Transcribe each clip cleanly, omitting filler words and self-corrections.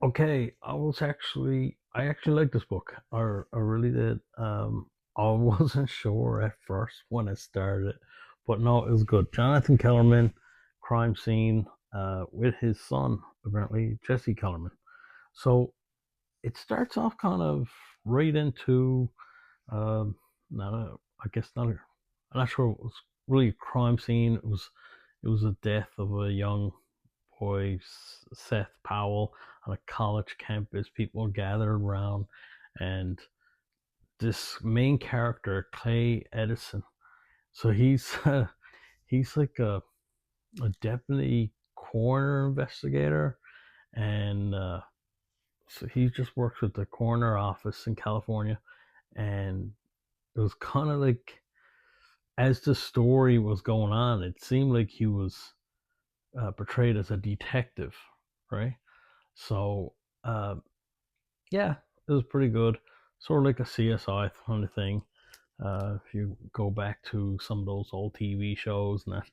Okay, I actually like this book. I really did. I wasn't sure at first when I started, but no, it was good. Jonathan Kellerman, crime scene, with his son, apparently Jesse Kellerman. So it starts off kind of right into, um, not a, I guess not. I'm not sure it was really a crime scene. It was a death of a young boy, Seth Powell, on a college campus. People are gathered around, and this main character, Clay Edison. So he's he's like a deputy coroner investigator, and so he just works with the coroner office in California. And it was kind of like, as the story was going on, it seemed like he was portrayed as a detective, right? So uh, yeah, it was pretty good. Sort of like a CSI kind of thing. If you go back to some of those old TV shows and that.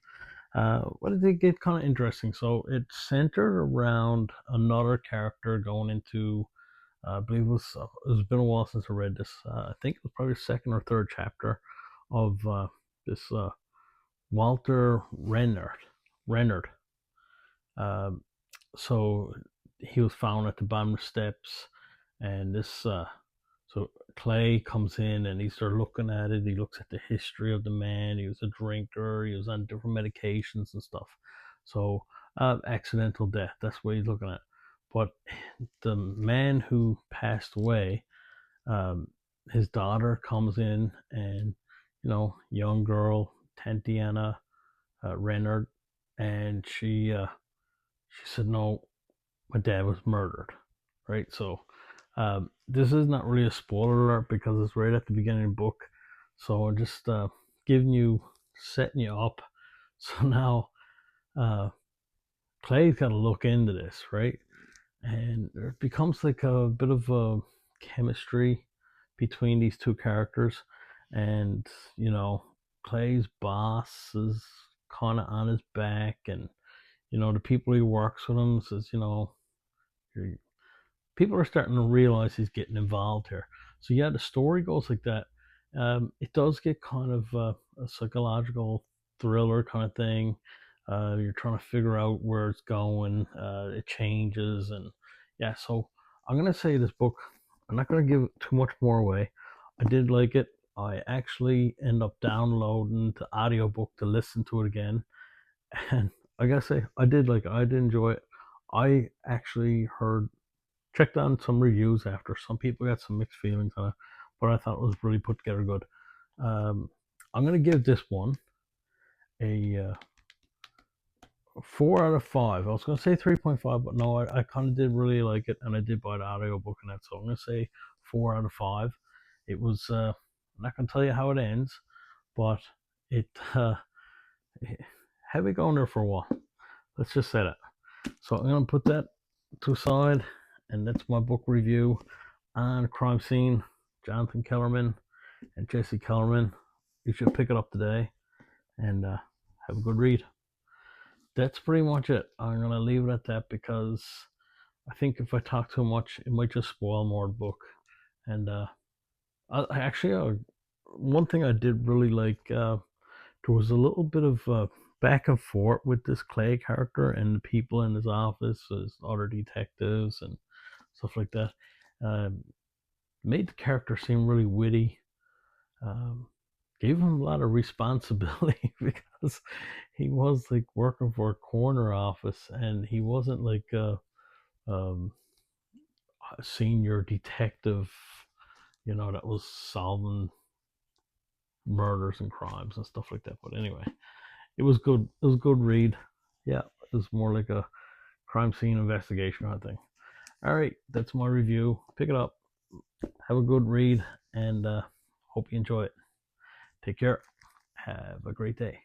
But it did get kind of interesting. So it's centered around another character going into, I believe it's been a while since I read this. I think it was probably the second or third chapter of this Walter Rennert. Rennert. Um, so he was found at the bottom of the steps, and this so Clay comes in and he starts looking at it. He looks at the history of the man. He was a drinker. He was on different medications and stuff. So accidental death. That's what he's looking at. But the man who passed away, um, his daughter comes in, and young girl Tatiana Renard, and she said no, my dad was murdered, right? So this is not really a spoiler alert because it's right at the beginning of the book. So I'm just giving you, setting you up. So now uh, Clay's got to look into this, right? And there becomes like a bit of a chemistry between these two characters. And, you know, Clay's boss is kind of on his back, and, the people he works with him says, you're, people are starting to realize he's getting involved here. So yeah, the story goes like that. It does get kind of a psychological thriller kind of thing. You're trying to figure out where it's going. It changes, and yeah. So I'm gonna say this book. I'm not gonna give too much more away. I did like it. I actually end up downloading the audiobook to listen to it again, and I gotta say I did like it. I did enjoy it. I actually checked on some reviews after. Some people got some mixed feelings on it, but I thought it was really put together good. Um, I'm gonna give this one a 4 out of 5. I was gonna say 3.5, but no, I kind of did really like it, and I did buy the audio book and that, so I'm gonna say 4 out of 5. It was. I'm not gonna tell you how it ends, but it had me going there for a while. Let's just say that. So I'm gonna put that to the side, and that's my book review on Crime Scene, Jonathan Kellerman and Jesse Kellerman. You should pick it up today and have a good read. That's pretty much it. I'm gonna leave it at that because I think if I talk too much, it might just spoil more of the book. And one thing I did really like, there was a little bit of back and forth with this Clay character and the people in his office, his other detectives and stuff like that. Um, Made the character seem really witty. Um, Gave him a lot of responsibility because he was like working for a corner office, and he wasn't like um, a senior detective, that was solving murders and crimes and stuff like that. But anyway, it was good. It was a good read. Yeah, it was more like a crime scene investigation kind of thing. All right, that's my review. Pick it up. Have a good read, and hope you enjoy it. Take care. Have a great day.